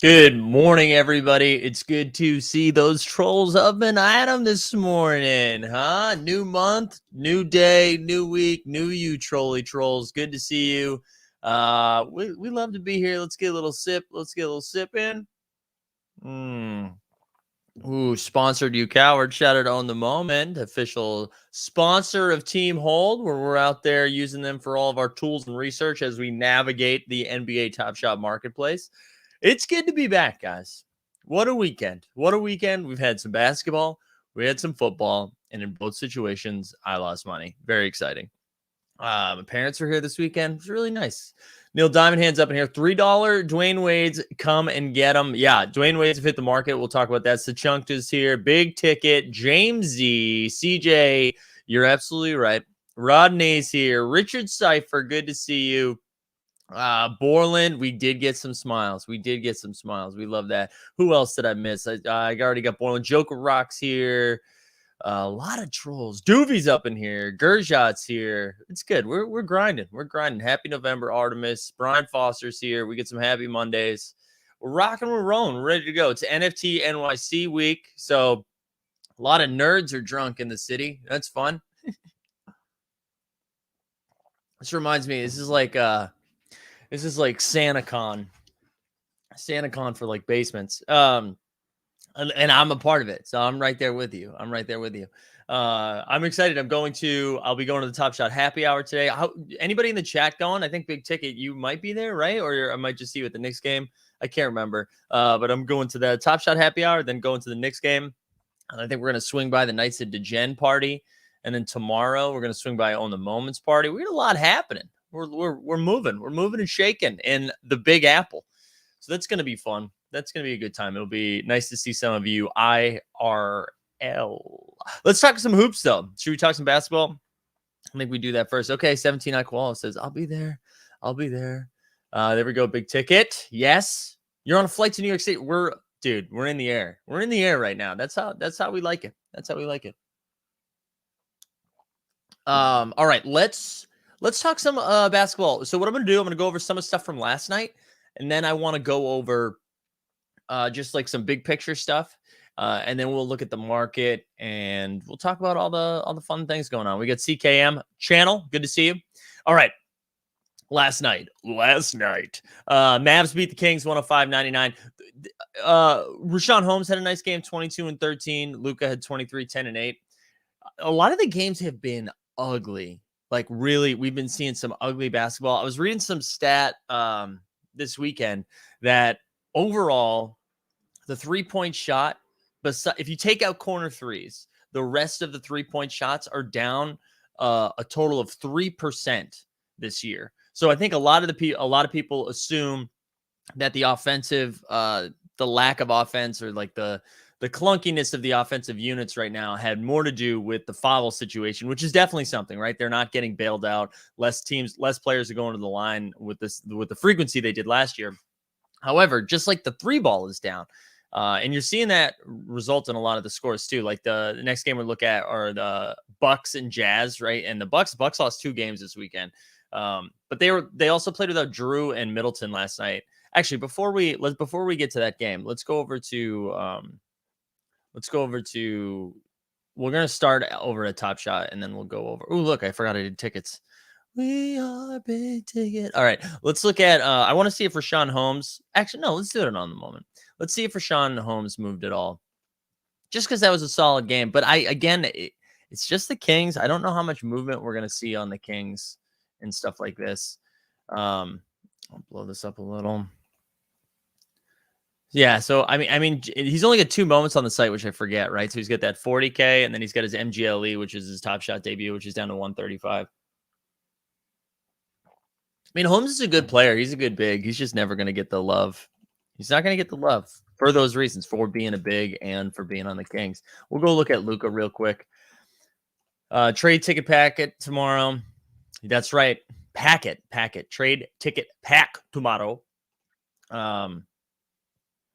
Good morning, everybody. It's good to see those trolls up and at 'em this morning, huh? New month, new day, new week, new you, trolly trolls. Good to see you. We love to be here. Let's get a little sip. Let's get a little sip in. Ooh, sponsored you coward. Shout out on the moment. Official sponsor of Team Hold, where we're out there using them for all of our tools and research as we navigate the NBA Top Shot marketplace. It's good to be back, guys. What a weekend. What a weekend. We've had some basketball, we had some football, and in both situations, I lost money. Very exciting. My parents were here this weekend. It was really nice. Neil Diamond hands up in here. $3 Dwayne Wade's, come and get them. Yeah, Dwayne Wade's have hit the market. We'll talk about that. Sachunkta's here. Big ticket. James Z. CJ, you're absolutely right. Rodney's here. Richard Cipher, good to see you. Borland, we did get some smiles. We love that. Who else did I miss? I already got Borland. Joker Rocks here. A lot of trolls. Doovy's up in here. Gerjot's here. It's good. We're grinding. We're grinding. Happy November, Artemis. Brian Foster's here. We get some happy Mondays. We're rocking. We're rolling. We're ready to go. It's NFT NYC week, so a lot of nerds are drunk in the city. That's fun. This reminds me. This is like SantaCon for like basements. And I'm a part of it, so I'm right there with you. I'm excited. I'll be going to the Top Shot happy hour today. Anybody in the chat going? I think Big Ticket, you might be there, right? Or I might just see you at the Knicks game. I can't remember. But I'm going to the Top Shot happy hour, then going to the Knicks game. And I think we're going to swing by the Knights of Degen party. And then tomorrow we're going to swing by On the Moments party. We got a lot happening. We're moving. We're moving and shaking in the Big Apple. So that's going to be fun. That's going to be a good time. It'll be nice to see some of you IRL. Let's talk some hoops, though. Should we talk some basketball? I think we do that first. Okay, 17 Aquala says, I'll be there. There we go, Big Ticket. Yes. You're on a flight to New York City. We're in the air. We're in the air right now. That's how we like it. All right, let's talk some basketball. So what I'm going to do, I'm going to go over some of the stuff from last night, and then I want to go over just like some big picture stuff, and then we'll look at the market and we'll talk about all the fun things going on. We got CKM channel. Good to see you. All right. Last night, Mavs beat the Kings 105-99. Rashawn Holmes had a nice game, 22-13. Luka had 23, 10 and 8. A lot of the games have been ugly. Like, really, we've been seeing some ugly basketball. I was reading some stat this weekend that overall, the three-point shot, if you take out corner threes, the rest of the three-point shots are down a total of 3% this year. So I think a lot of people assume that the offensive, the lack of offense, or like the clunkiness of the offensive units right now had more to do with the foul situation, which is definitely something, right? They're not getting bailed out. Less players are going to the line with the frequency they did last year. However, just like the three ball is down, and you're seeing that result in a lot of the scores too. Like the next game we look at are the Bucks and Jazz, right? And the Bucks lost 2 games this weekend, but they also played without Drew and Middleton last night. Actually, before we get to that game, let's go over to. We're gonna start over at Top Shot, and then we'll go over. Oh, look, I forgot I did tickets. We are Big Ticket. All right, let's look at. I want to see if Rashawn Holmes. Actually, no, let's do it on the moment. Let's see if Rashawn Holmes moved at all. Just because that was a solid game, but it's just the Kings. I don't know how much movement we're gonna see on the Kings and stuff like this. I'll blow this up a little. Yeah, so I mean, he's only got 2 moments on the site, which I forget, right? So he's got that 40K, and then he's got his MGLE, which is his Top Shot debut, which is down to 135. I mean, Holmes is a good player. He's a good big. He's just never going to get the love. He's not going to get the love for those reasons, for being a big and for being on the Kings. We'll go look at Luka real quick. Trade ticket packet tomorrow. That's right. Packet. Trade ticket pack tomorrow.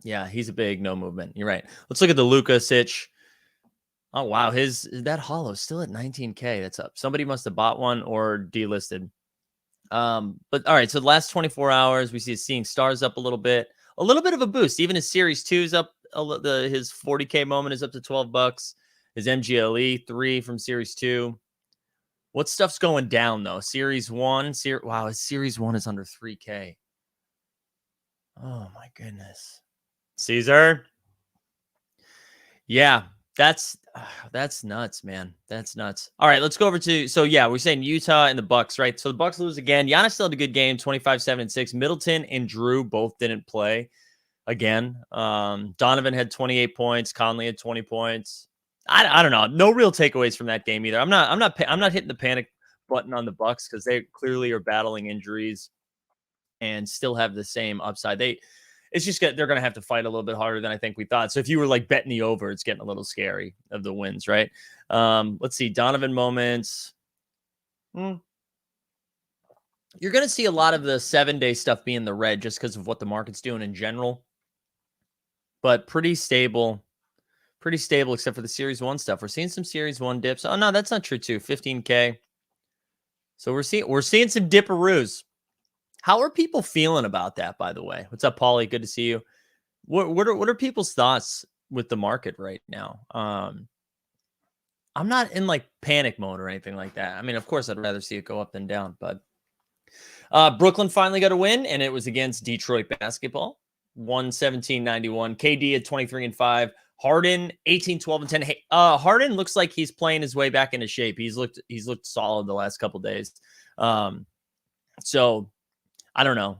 Yeah, he's a big no movement. You're right. Let's look at the Luka Sitch. Oh, wow. That hollow still at 19K. That's up. Somebody must have bought one or delisted. But all right. So the last 24 hours, we see Seeing Stars up a little bit. a little bit of a boost. Even his Series 2 is up. His 40K moment is up to $12. His MGLE 3 from Series 2. What stuff's going down though? Series 1. Wow, his Series 1 is under 3K. Oh my goodness. Caesar. Yeah, that's nuts, man. That's nuts. All right, let's go over to, so yeah, we're saying Utah and the Bucks, right? So the Bucks lose again. Giannis still had a good game, 25-7-6. Middleton and Drew both didn't play again. Donovan had 28 points. Conley had 20 points. I don't know. No real takeaways from that game either. I'm not hitting the panic button on the Bucks because they clearly are battling injuries and still have the same upside. It's just they're going to have to fight a little bit harder than I think we thought. So if you were like betting the over, it's getting a little scary of the wins, right? Let's see. Donovan moments. You're going to see a lot of the 7-day stuff be in the red just because of what the market's doing in general. But pretty stable except for the Series 1 stuff. We're seeing some Series 1 dips. Oh, no, that's not true too. 15K. So we're seeing some dipperoos. How are people feeling about that, by the way? What's up, Paulie? Good to see you. What are people's thoughts with the market right now? I'm not in like panic mode or anything like that. I mean, of course, I'd rather see it go up than down, but Brooklyn finally got a win, and it was against Detroit basketball. 117-91. KD at 23-5. Harden 18-12-10. Hey, Harden looks like he's playing his way back into shape. He's looked solid the last couple days. So I don't know.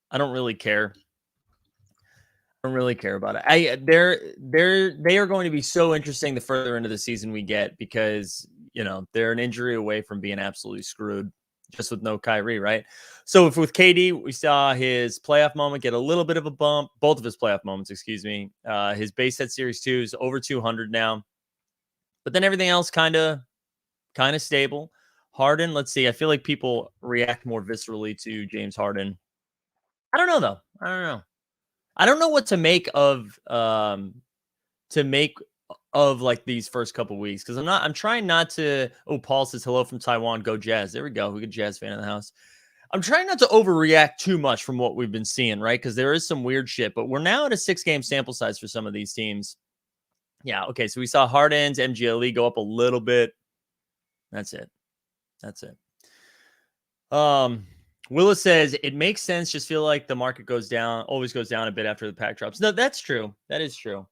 I don't really care. I don't really care about it. They are going to be so interesting the further into the season we get because, they're an injury away from being absolutely screwed just with no Kyrie, right? So if with KD, we saw his playoff moment get a little bit of a bump, both of his playoff moments, excuse me. His base set Series 2 is over 200 now. But then everything else kind of stable. Harden, let's see. I feel like people react more viscerally to James Harden. I don't know though. I don't know what to make of like these first couple weeks because I'm trying not to. Oh, Paul says hello from Taiwan. Go Jazz. There we go. We got a Jazz fan in the house. I'm trying not to overreact too much from what we've been seeing, right? Because there is some weird shit, but we're now at a 6-game sample size for some of these teams. Yeah. Okay. So we saw Harden's MGLE go up a little bit. That's it. Willis says it makes sense. Just feel like the market always goes down a bit after the pack drops. No, that's true. That is true.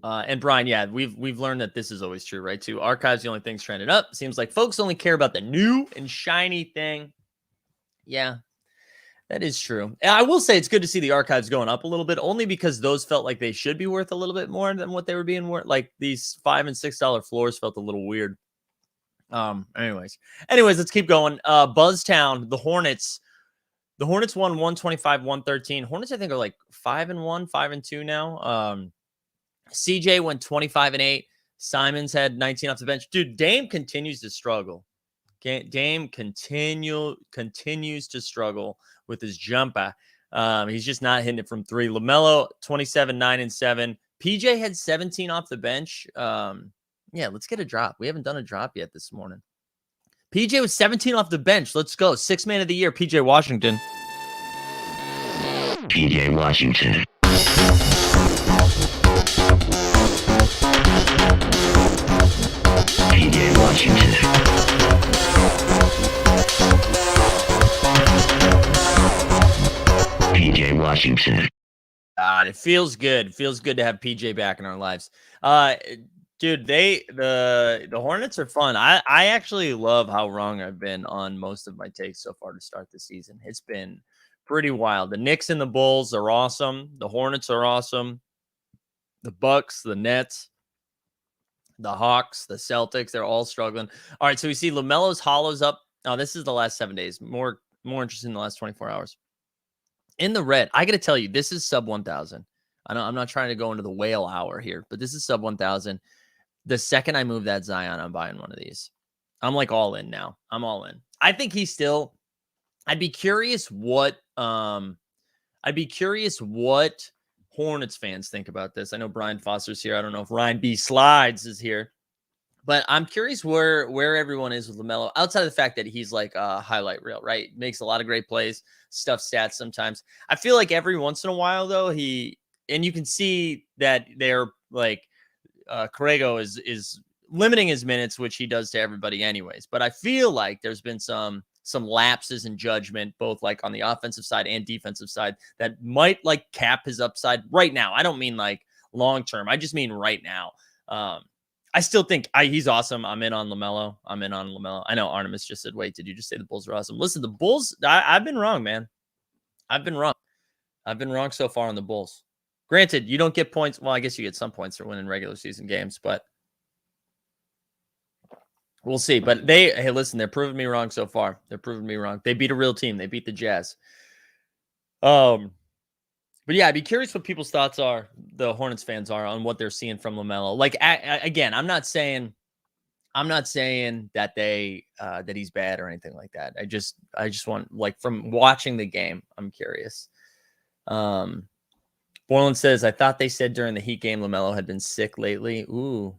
And Brian, yeah, we've learned that this is always true, right? Too. Archives, the only things trending up. Seems like folks only care about the new and shiny thing. Yeah, that is true. And I will say it's good to see the archives going up a little bit, only because those felt like they should be worth a little bit more than what they were being worth. Like these $5 and $6 floors felt a little weird. Anyways, let's keep going. Buzztown, the Hornets won 125-113. Hornets, I think, are like 5-1, 5-2 now. CJ went 25-8. Simons had 19 off the bench. Dude, Dame continues to struggle. Dame continues to struggle with his jumper. He's just not hitting it from 3. LaMelo, 27, 9, and 7. PJ had 17 off the bench. Yeah, let's get a drop. We haven't done a drop yet this morning. PJ was 17 off the bench. Let's go. 6th man of the year, PJ Washington. PJ Washington. PJ Washington. PJ Washington. God, it feels good. It feels good to have PJ back in our lives. Dude, the Hornets are fun. I actually love how wrong I've been on most of my takes so far to start the season. It's been pretty wild. The Knicks and the Bulls are awesome. The Hornets are awesome. The Bucks, the Nets, the Hawks, the Celtics, they're all struggling. All right, so we see LaMelo's hollows up. Oh, this is the last 7 days. More interesting in the last 24 hours. In the red, I got to tell you, this is sub 1,000. I'm not trying to go into the whale hour here, but this is sub 1,000. The second I move that Zion, I'm buying one of these. I'm like all in now. I'm all in. I think he's still. I'd be curious what Hornets fans think about this. I know Brian Foster's here. I don't know if Ryan B. Slides is here. But I'm curious where everyone is with LaMelo, outside of the fact that he's like a highlight reel, right? Makes a lot of great plays, stuff stats sometimes. I feel like every once in a while, though, and you can see that they're like Corrego is limiting his minutes, which he does to everybody anyways. But I feel like there's been some lapses in judgment, both like on the offensive side and defensive side, that might like cap his upside right now. I don't mean like long term. I just mean right now. I still think he's awesome. I'm in on LaMelo. I know Artemis just said, wait, did you just say the Bulls are awesome? Listen, the Bulls, I've been wrong, man. I've been wrong so far on the Bulls. Granted, you don't get points. Well, I guess you get some points for winning regular season games, but we'll see. But hey, listen, they're proving me wrong so far. They're proving me wrong. They beat a real team. They beat the Jazz. But yeah, I'd be curious what people's thoughts are, the Hornets fans are, on what they're seeing from LaMelo. Like, again, I'm not saying that that he's bad or anything like that. I just want, like, from watching the game, I'm curious. Borland says, I thought they said during the Heat game LaMelo had been sick lately. Ooh.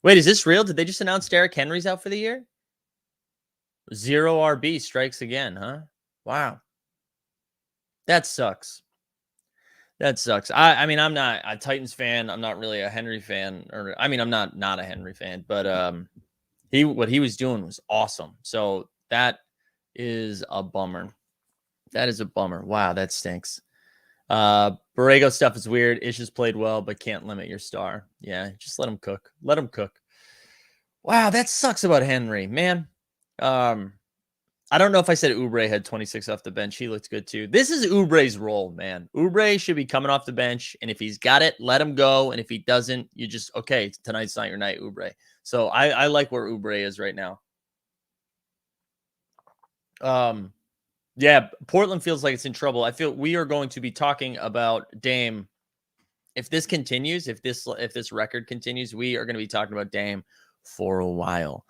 Wait, is this real? Did they just announce Derrick Henry's out for the year? 0 RB strikes again, huh? Wow. That sucks. I mean, I'm not a Titans fan. I'm not really a Henry fan. I'm not a Henry fan. But what he was doing was awesome. So that is a bummer. Wow, that stinks. Borrego stuff is weird. Ish has played well, but can't limit your star. Yeah, just let him cook. Wow, that sucks about Henry, man. I don't know if I said Oubre had 26 off the bench. He looked good too. This is Oubre's role, man. Oubre should be coming off the bench, and if he's got it, let him go. And if he doesn't, you just, okay, tonight's not your night, Oubre. So I like where Oubre is right now. Yeah, Portland feels like it's in trouble. I feel we are going to be talking about Dame. If this continues, if this record continues, we are going to be talking about Dame for a while.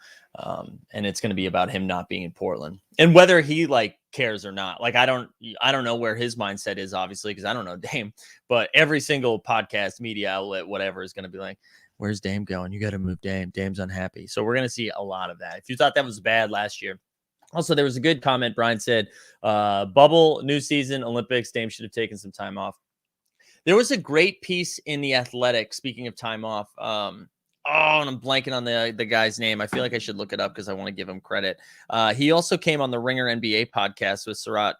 And it's going to be about him not being in Portland and whether he like cares or not. Like, I don't know where his mindset is, obviously, because I don't know Dame, but every single podcast, media outlet, whatever, is going to be like, where's Dame going? You got to move Dame. Dame's unhappy. So we're going to see a lot of that. If you thought that was bad last year. Also, there was a good comment. Brian said, bubble, new season, Olympics, Dame should have taken some time off. There was a great piece in The Athletic, speaking of time off. And I'm blanking on the guy's name. I feel like I should look it up because I want to give him credit. He also came on the Ringer NBA podcast with Surratt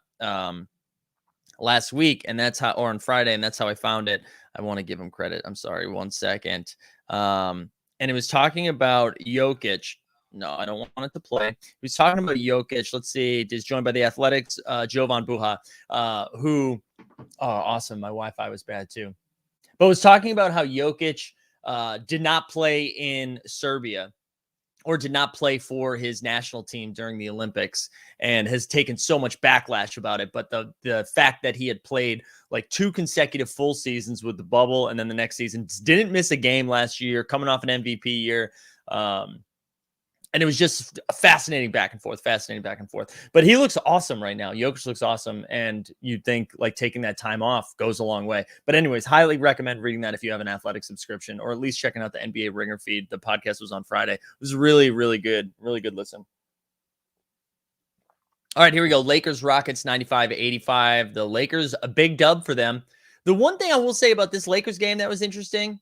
last week, and or on Friday, and that's how I found it. I want to give him credit. I'm sorry, 1 second. And it was talking about Jokic. No, I don't want it to play. He was talking about Jokic. Let's see. He's joined by The Athletic's Jovan Buha, who, awesome. My Wi-Fi was bad too. But was talking about how Jokic did not play in Serbia or did not play for his national team during the Olympics and has taken so much backlash about it. But the fact that he had played like 2 consecutive full seasons with the bubble and then the next season, didn't miss a game last year, coming off an MVP year. And it was just fascinating back and forth. But he looks awesome right now. Jokic looks awesome. And you'd think like taking that time off goes a long way. But anyways, highly recommend reading that if you have an Athletic subscription, or at least checking out the NBA Ringer feed. The podcast was on Friday. It was really, really good. Really good listen. All right, here we go. Lakers, Rockets, 95-85. The Lakers, a big dub for them. The one thing I will say about this Lakers game that was interesting,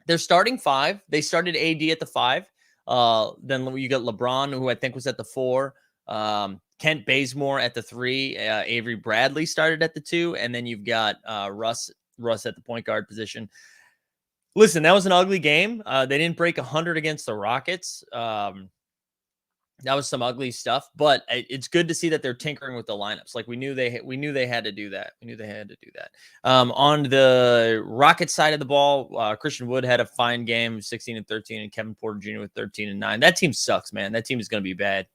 they're starting 5. They started AD at the 5. Then you got LeBron, who I think was at the 4. Kent Bazemore at the 3. Avery Bradley started at the 2. And then you've got Russ at the point guard position. Listen, that was an ugly game. They didn't break 100 against the Rockets. That was some ugly stuff, but it's good to see that they're tinkering with the lineups. Like we knew they had to do that. On the Rockets side of the ball, Christian Wood had a fine game, 16 and 13, and Kevin Porter Jr. with 13 and 9. That team sucks, man. That team is going to be bad.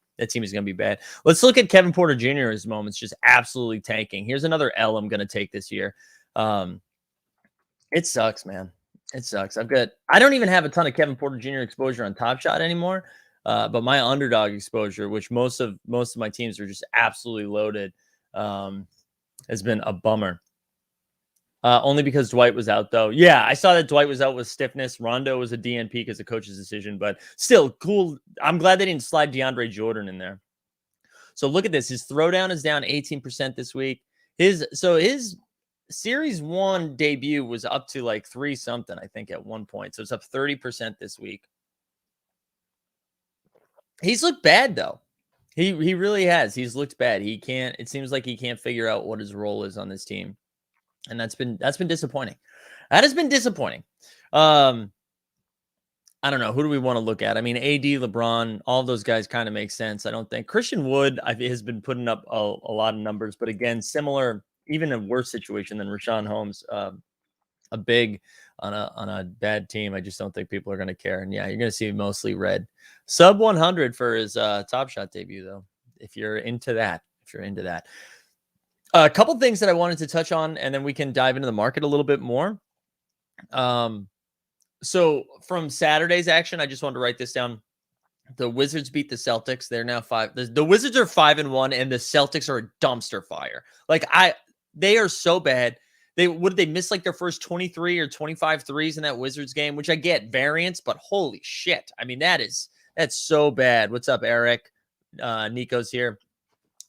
Let's look at Kevin Porter Jr.'s moments, just absolutely tanking. Here's another L I'm going to take this year. It sucks, man. It sucks. I don't even have a ton of Kevin Porter Jr. exposure on Top Shot anymore. But my underdog exposure, which most of my teams are just absolutely loaded, has been a bummer. Only because Dwight was out, though. Yeah, I saw that Dwight was out with stiffness. Rondo was a DNP because of coach's decision, but still cool. I'm glad they didn't slide DeAndre Jordan in there. So look at this. His throwdown is down 18% this week. His Series 1 debut was up to like 3 something, I think, at one point. So it's up 30% this week. He's looked bad, though. He really has. He's looked bad. It seems like he can't figure out what his role is on this team. And that's been disappointing. That has been disappointing. I don't know. Who do we want to look at? I mean, AD, LeBron, all of those guys kind of make sense. I don't think Christian Wood has been putting up a lot of numbers, but again, similar, even a worse situation than Rashawn Holmes, a big on a bad team. I just don't think people are going to care. And yeah, you're going to see mostly red. Sub 100 for his Top Shot debut, though, if you're into that. A couple things that I wanted to touch on, and then we can dive into the market a little bit more. So from Saturday's action, I just wanted to write this down. The Wizards beat the Celtics. They're now 5. The Wizards are 5-1, and the Celtics are a dumpster fire. They are so bad. Did they miss like their first 23 or 25 threes in that Wizards game, which I get variance, but holy shit. I mean, that's so bad. What's up, Eric? Nico's here.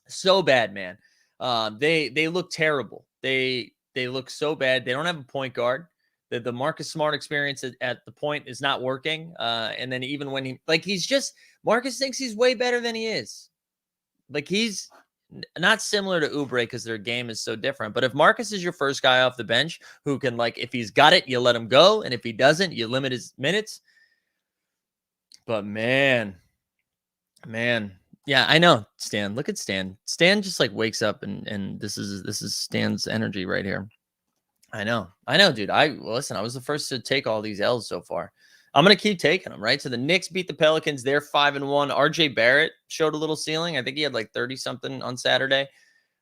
So bad, man. They look terrible. They look so bad. They don't have a point guard. The Marcus Smart experience at the point is not working. And then even when Marcus thinks he's way better than he is. Like, he's not similar to Oubre because their game is so different. But if Marcus is your first guy off the bench who can, like, if he's got it, you let him go. And if he doesn't, you limit his minutes. But man. Yeah, I know, Stan. Look at Stan. Stan just like wakes up and this is Stan's energy right here. I know, dude. Listen, I was the first to take all these L's so far. I'm going to keep taking them, right? So the Knicks beat the Pelicans. They're 5-1. RJ Barrett showed a little ceiling. I think he had like 30 something on Saturday.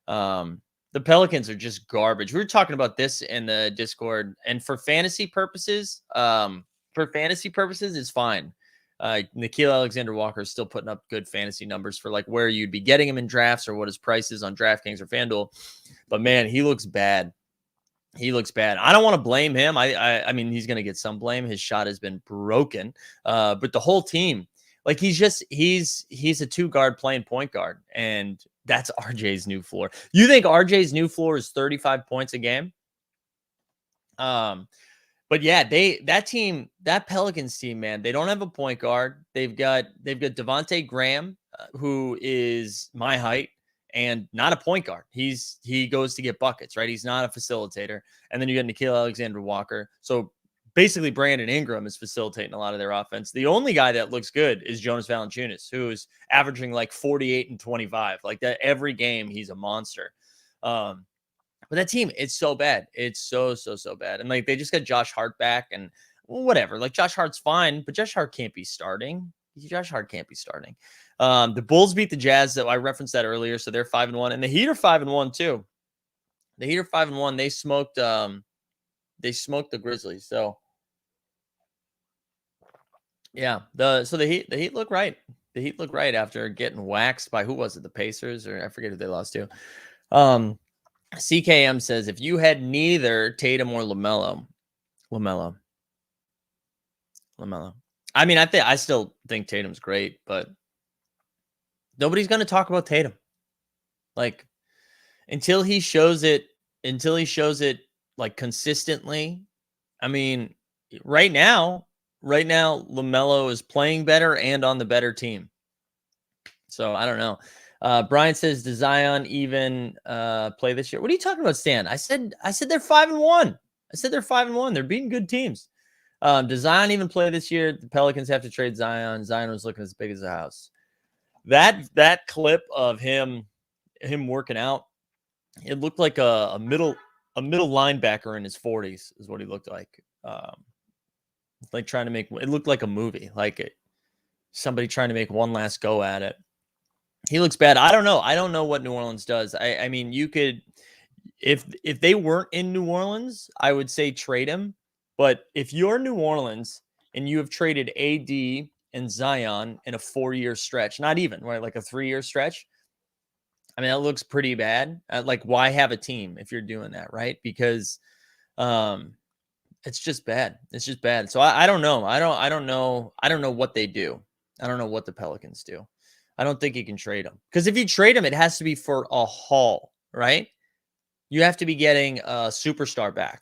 The Pelicans are just garbage. We were talking about this in the Discord, and for fantasy purposes, it's fine. Nickeil Alexander-Walker is still putting up good fantasy numbers for like where you'd be getting him in drafts or what his price is on DraftKings or FanDuel. But man, he looks bad. I don't want to blame him. I mean, he's going to get some blame. His shot has been broken. But the whole team, like, he's a 2-guard playing point guard, and that's RJ's new floor. You think RJ's new floor is 35 points a game? But yeah, that Pelicans team, man, they don't have a point guard. They've got Devontae Graham, who is my height and not a point guard. He goes to get buckets, right? He's not a facilitator. And then you got Nickeil Alexander-Walker. So basically Brandon Ingram is facilitating a lot of their offense. The only guy that looks good is Jonas Valanciunas, who is averaging like 48 and 25. Like that every game, he's a monster. But that team, it's so bad. It's so bad. And like they just got Josh Hart back and whatever. Like Josh Hart's fine, but Josh Hart can't be starting. The Bulls beat the Jazz. So I referenced that earlier. So they're 5-1. And the Heat are 5-1 too. The Heat are 5-1. They smoked the Grizzlies. So yeah, the Heat look right. The Heat look right after getting waxed by, who was it? The Pacers, or I forget who they lost to. CKM says, if you had neither Tatum or LaMelo. I mean, I still think Tatum's great, but nobody's going to talk about Tatum. Like, until he shows it like consistently. I mean, right now, LaMelo is playing better and on the better team. So I don't know. Brian says, does Zion even play this year? What are you talking about, Stan? I said they're 5-1. They're beating good teams. Does Zion even play this year? The Pelicans have to trade Zion. Zion was looking as big as a house. That clip of him working out, it looked like a middle linebacker in his 40s is what he looked like. Like trying to make it looked like a movie, like somebody trying to make one last go at it. He looks bad. I don't know what New Orleans does. I mean, you could, if they weren't in New Orleans, I would say trade him. But if you're New Orleans and you have traded AD and Zion in a 4-year stretch, not even, right, like a 3-year stretch, I mean, that looks pretty bad. Like, why have a team if you're doing that, right? Because It's just bad. It's just bad. So I don't know. I don't know. I don't know what they do. I don't know what the Pelicans do. I don't think you can trade them, because if you trade them, it has to be for a haul, right? You have to be getting a superstar back.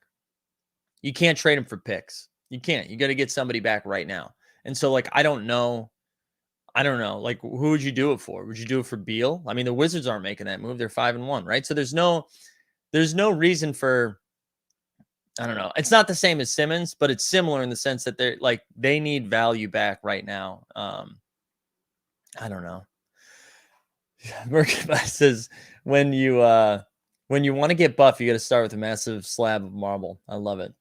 You can't trade them for picks. You can't. You got to get somebody back right now. And so, like, I don't know. I don't know. Like, who would you do it for? Would you do it for Beal? I mean, the Wizards aren't making that move. They're 5-1, right? So there's no reason for. I don't know. It's not the same as Simmons, but it's similar in the sense that they're like they need value back right now. I don't know. Merkabah says when you want to get buff, you got to start with a massive slab of marble. I love it.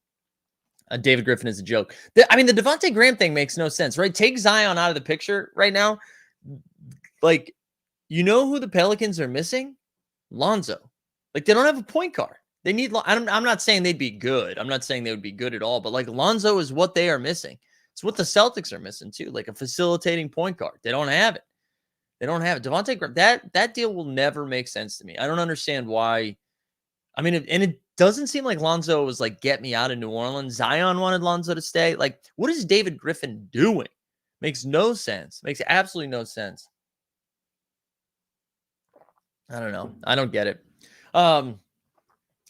David Griffin is a joke. I mean, the Devontae Graham thing makes no sense, right? Take Zion out of the picture right now. Like, you know who the Pelicans are missing? Lonzo. Like, they don't have a point guard. They need. I'm not saying they'd be good. I'm not saying they would be good at all. But like, Lonzo is what they are missing. It's what the Celtics are missing too. Like a facilitating point guard. They don't have it. They don't have it. Devontae Graham. That deal will never make sense to me. I don't understand why. I mean, and it doesn't seem like Lonzo was like, get me out of New Orleans. Zion wanted Lonzo to stay. Like, what is David Griffin doing? Makes no sense. Makes absolutely no sense. I don't know. I don't get it.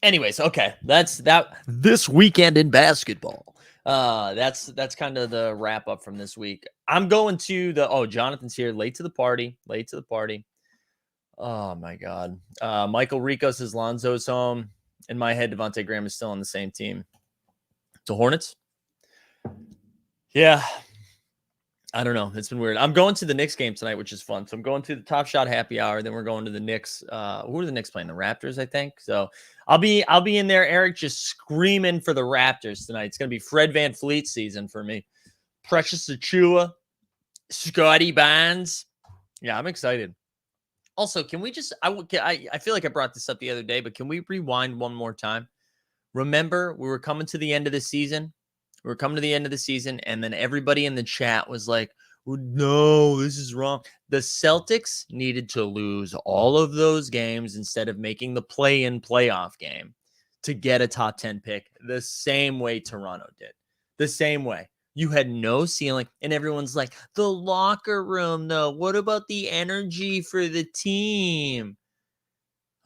Anyways, okay. That's that this weekend in basketball. That's kind of the wrap up from this week. I'm going to Jonathan's here. Late to the party. Oh my God. Michael Rico says Lonzo's home. In my head, Devontae Graham is still on the same team. So Hornets? Yeah. I don't know. It's been weird. I'm going to the Knicks game tonight, which is fun. So I'm going to the Top Shot happy hour. Then we're going to the Knicks. Who are the Knicks playing? The Raptors, I think. So I'll be in there, Eric, just screaming for the Raptors tonight. It's going to be Fred VanVleet season for me. Precious Achiuwa, Scotty Barnes. Yeah, I'm excited. Also, can we just, I feel like I brought this up the other day, but can we rewind one more time? Remember, we were coming to the end of the season. And then everybody in the chat was like, no, this is wrong. The Celtics needed to lose all of those games instead of making the play-in playoff game to get a top 10 pick the same way Toronto did. The same way. You had no ceiling, and everyone's like, the locker room, though. What about the energy for the team?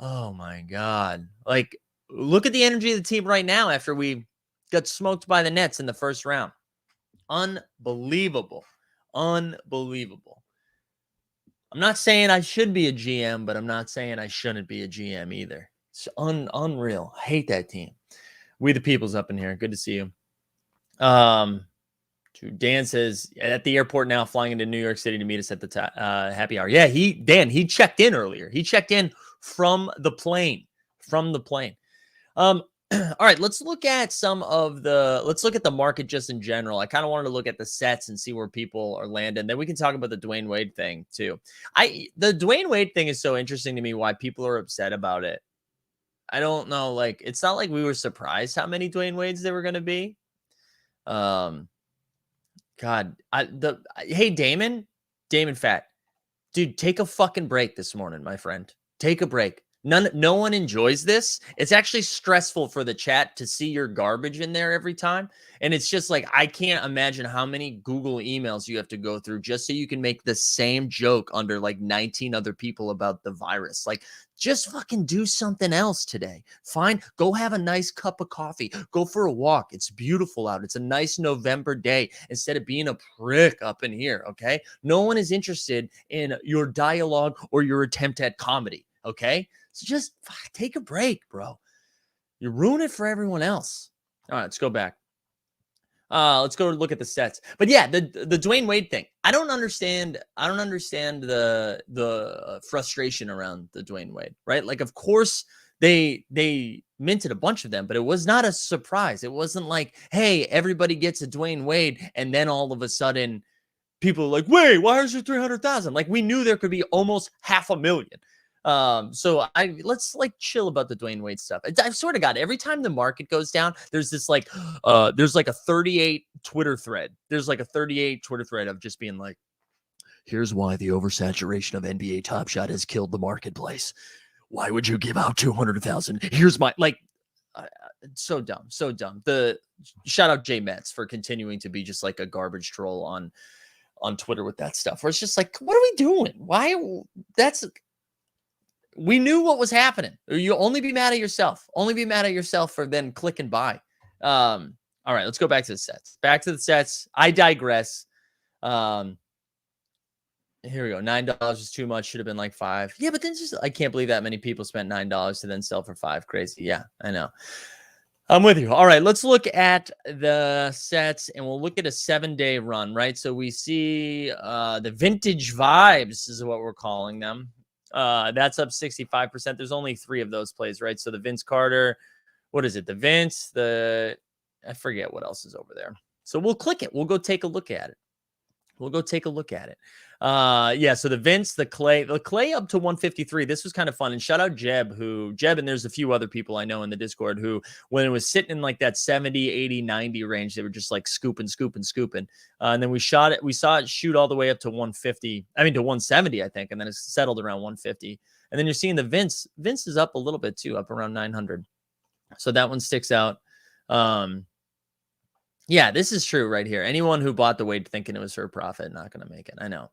Oh, my God. Like, look at the energy of the team right now after we got smoked by the Nets in the first round. Unbelievable. I'm not saying I should be a GM, but I'm not saying I shouldn't be a GM either. It's unreal. I hate that team. We the people's up in here. Good to see you. Dan says at the airport now, flying into New York City to meet us at the happy hour. Yeah, he checked in earlier. He checked in from the plane. All right, let's look at the market just in general. I kind of wanted to look at the sets and see where people are landing. Then we can talk about the Dwayne Wade thing too. The Dwayne Wade thing is so interesting to me, why people are upset about it. I don't know. Like, it's not like we were surprised how many Dwayne Wades there were going to be. God, hey, Damon Fat, dude, take a fucking break this morning, my friend. Take a break. No one enjoys this. It's actually stressful for the chat to see your garbage in there every time. And it's just like, I can't imagine how many Google emails you have to go through just so you can make the same joke under like 19 other people about the virus. Like, just fucking do something else today. Fine. Go have a nice cup of coffee. Go for a walk. It's beautiful out. It's a nice November day instead of being a prick up in here. Okay. No one is interested in your dialogue or your attempt at comedy. Okay. So just take a break, bro. You ruin it for everyone else. All right, let's go back. Let's go look at the sets. But yeah, the Dwayne Wade thing. I don't understand the frustration around the Dwayne Wade, right? Like, of course they minted a bunch of them, but it was not a surprise. It wasn't like, hey, everybody gets a Dwayne Wade, and then all of a sudden people are like, wait, why is there 300,000? Like, we knew there could be almost 500,000. So let's like chill about the Dwayne Wade stuff. I swear to God, every time the market goes down, there's this like, there's like a 38 Twitter thread. There's like a 38 Twitter thread of just being like, here's why the oversaturation of NBA Top Shot has killed the marketplace. Why would you give out 200,000? Here's my, like, So dumb, so dumb. The shout out Jay Metz for continuing to be just like a garbage troll on Twitter with that stuff. Where it's just like, what are we doing? Why? We knew what was happening. You only be mad at yourself. Only be mad at yourself for then clicking buy. All right, let's go back to the sets. Back to the sets. I digress. Here we go. $9 is too much. Should have been like $5. Yeah, but then just I can't believe that many people spent $9 to then sell for $5. Crazy. Yeah, I know. I'm with you. All right, let's look at the sets and we'll look at a 7-day run, right? So we see the vintage vibes is what we're calling them. That's up 65%. There's only 3 of those plays, right? So the Vince Carter, what is it? The Vince, I forget what else is over there. So we'll click it. We'll go take a look at it. Yeah, so the Vince, the Clay up to 153. This was kind of fun. And shout out Jeb, and there's a few other people I know in the Discord who, when it was sitting in like that 70, 80, 90 range, they were just like scooping. And then we saw it shoot all the way up to 150, to 170, I think. And then it settled around 150. And then you're seeing the Vince is up a little bit too, up around 900. So that one sticks out. Yeah, this is true right here. Anyone who bought the weight thinking it was for profit, not going to make it. I know.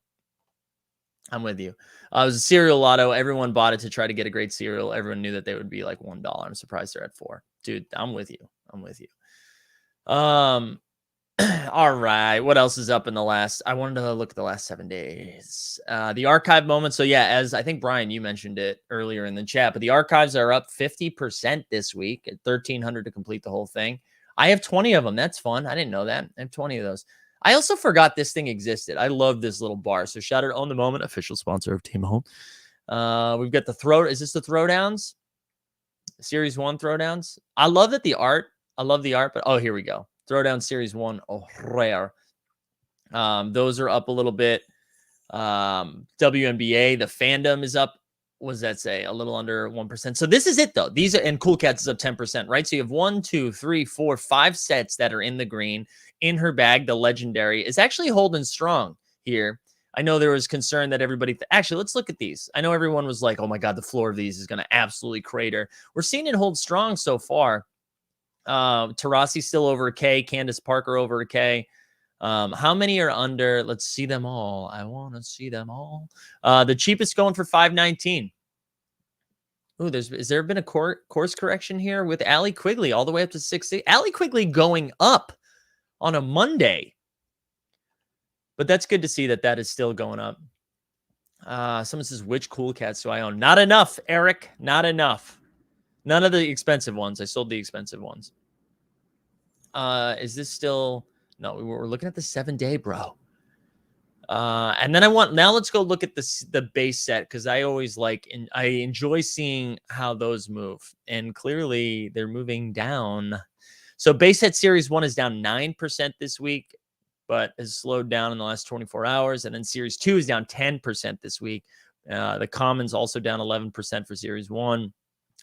I'm with you. It was a cereal lotto. Everyone bought it to try to get a great cereal. Everyone knew that they would be like $1. I'm surprised they're at $4. Dude, I'm with you. All right. What else is up in the last? I wanted to look at the last 7 days. The archive moment. So yeah, as I think Brian, you mentioned it earlier in the chat, but the archives are up 50% this week at 1,300 to complete the whole thing. I have 20 of them. That's fun. I didn't know that. I have 20 of those. I also forgot this thing existed. I love this little bar. So shout out Own the Moment, official sponsor of Team Home. We've got the throw. Is this the throwdowns? Series 1 throwdowns. I love that the art. I love the art, but oh, here we go. Throwdown Series 1. Oh, rare. Those are up a little bit. WNBA, the fandom is up. What does that say? A little under 1%. So this is it though. These are, and Cool Cats is up 10%, right? So you have 1, 2, 3, 4, 5 sets that are in the green. In her bag, the legendary is actually holding strong here. I know there was concern that everybody, actually, let's look at these. I know everyone was like, oh my God, the floor of these is going to absolutely crater. We're seeing it hold strong so far. Taurasi still over a K. Candace Parker over a K. How many are under? Let's see them all. I want to see them all. The cheapest going for $5.19. Ooh, is there been a course correction here with Allie Quigley all the way up to 60? Allie Quigley going up on a Monday. But that's good to see that is still going up. Someone says, which Cool Cats do I own? Not enough, Eric. Not enough. None of the expensive ones. I sold the expensive ones. Is this still... No, we're looking at the 7-day, bro. And then now let's go look at the base set, because I always I enjoy seeing how those move. And clearly they're moving down. So base set Series 1 is down 9% this week, but has slowed down in the last 24 hours. And then Series 2 is down 10% this week. The Commons also down 11% for Series 1.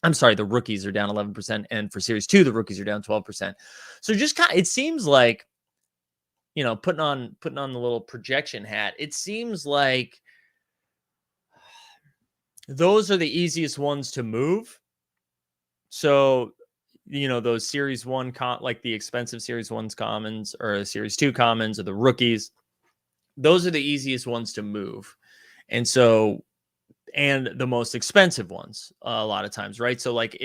I'm sorry, the rookies are down 11%. And for Series 2, the rookies are down 12%. So just kind of, it seems like, putting on the little projection hat, it seems like those are the easiest ones to move. So, those Series 1, like the expensive Series 1's commons or Series 2 commons or the rookies, those are the easiest ones to move. And so, and the most expensive ones a lot of times, right? So like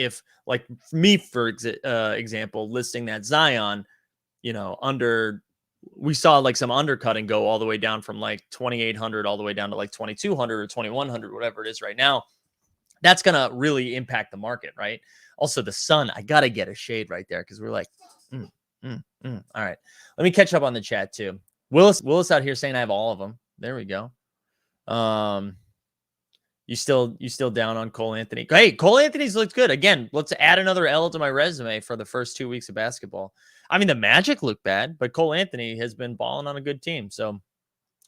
me, for example, listing that Zion, we saw like some undercutting go all the way down from like 2,800 all the way down to like 2,200 or 2,100, whatever it is right now. That's going to really impact the market, right? Also, the sun, I got to get a shade right there because we're like, All right. Let me catch up on the chat too. Willis out here saying I have all of them. There we go. You still down on Cole Anthony? Hey, Cole Anthony's looked good. Again, let's add another L to my resume for the first 2 weeks of basketball. I mean, the Magic look bad, but Cole Anthony has been balling on a good team. So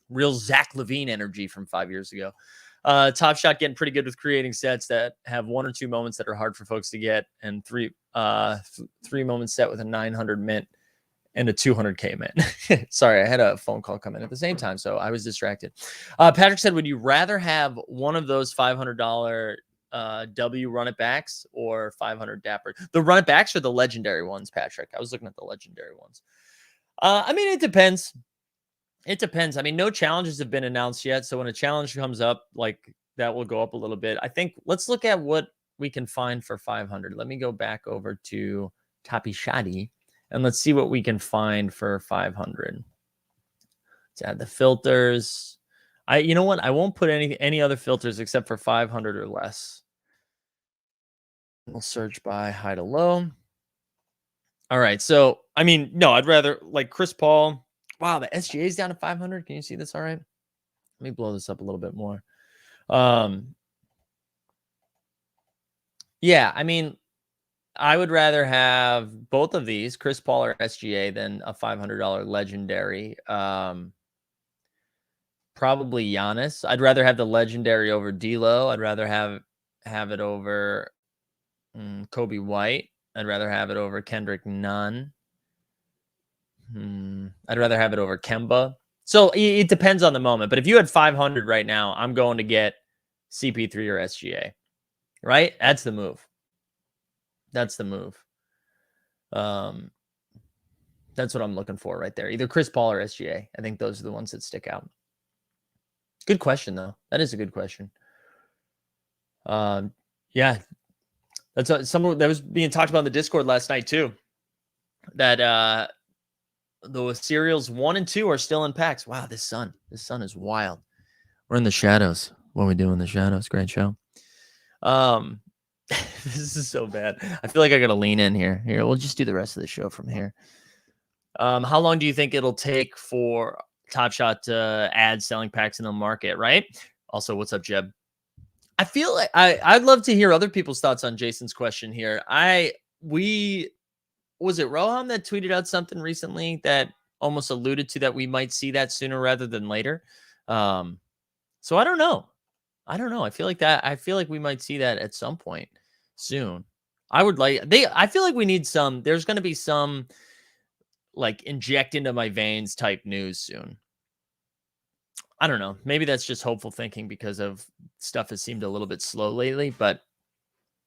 real Zach LaVine energy from 5 years ago. Top Shot getting pretty good with creating sets that have 1 or 2 moments that are hard for folks to get, and three moments set with a 900 mint and a 200K mint. Sorry, I had a phone call come in at the same time, so I was distracted. Patrick said, would you rather have one of those $500 W run it backs or 500 Dapper. The run it backs are the legendary ones, Patrick. I was looking at the legendary ones. I mean, it depends. It depends. I mean, no challenges have been announced yet. So when a challenge comes up, like that will go up a little bit. I think let's look at what we can find for 500. Let me go back over to Tapi Shadi and let's see what we can find for 500. Let's add the filters. You know what? I won't put any other filters except for 500 or less. We'll search by high to low. All right. So, I mean, no, I'd rather like Chris Paul. Wow, the SGA is down to 500. Can you see this? All right. Let me blow this up a little bit more. Yeah, I mean, I would rather have both of these, Chris Paul or SGA, than a $500 legendary. Probably Giannis. I'd rather have the legendary over D'Lo. I'd rather have it over Kobe White. I'd rather have it over Kendrick Nunn. I'd rather have it over Kemba. So it depends on the moment. But if you had 500 right now, I'm going to get CP3 or SGA. Right? That's the move. That's the move. That's what I'm looking for right there. Either Chris Paul or SGA. I think those are the ones that stick out. Good question, though. That is a good question. Yeah. That's someone that was being talked about in the Discord last night, too. That the serials 1 and 2 are still in packs. Wow, this sun is wild. We're in the shadows. What we do in the shadows? Great show. This is so bad. I feel like I gotta lean in here. Here, we'll just do the rest of the show from here. How long do you think it'll take for Top Shot to add selling packs in the market? Right. Also, what's up, Jeb? I feel like I'd love to hear other people's thoughts on Jason's question here. Was it Roham that tweeted out something recently that almost alluded to that we might see that sooner rather than later? So I don't know. I feel like we might see that at some point soon. I feel like we need there's going to be some like inject into my veins type news soon. I don't know. Maybe that's just hopeful thinking because of stuff has seemed a little bit slow lately, but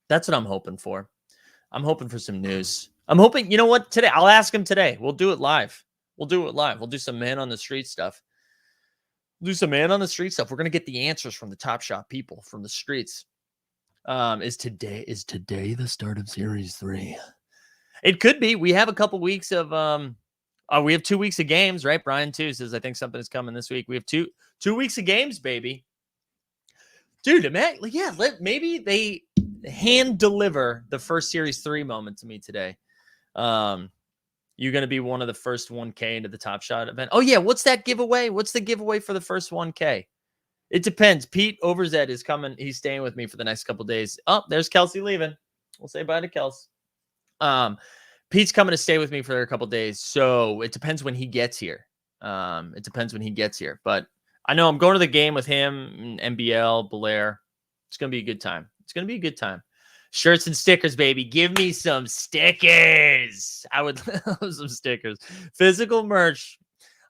that's what I'm hoping for. I'm hoping for some news. I'm hoping, you know what, today, I'll ask him today. We'll do it live. We'll do some man on the street stuff. We're going to get the answers from the Top Shot people from the streets. Is today the start of Series 3? It could be. We have a couple weeks of, we have 2 weeks of games, right? Brian too says, I think something is coming this week. We have two weeks of games, baby. Dude, man, yeah, maybe they hand deliver the first Series 3 moment to me today. You're going to be one of the first 1K into the Top Shot event. Oh, yeah. What's that giveaway? What's the giveaway for the first 1K? It depends. Pete Overzet is coming. He's staying with me for the next couple days. Oh, there's Kelsey leaving. We'll say bye to Kels. Pete's coming to stay with me for a couple days. So it depends when he gets here. But I know I'm going to the game with him, MBL, Belair. It's going to be a good time. Shirts and stickers, baby. Give me some stickers. I would love some stickers. Physical merch.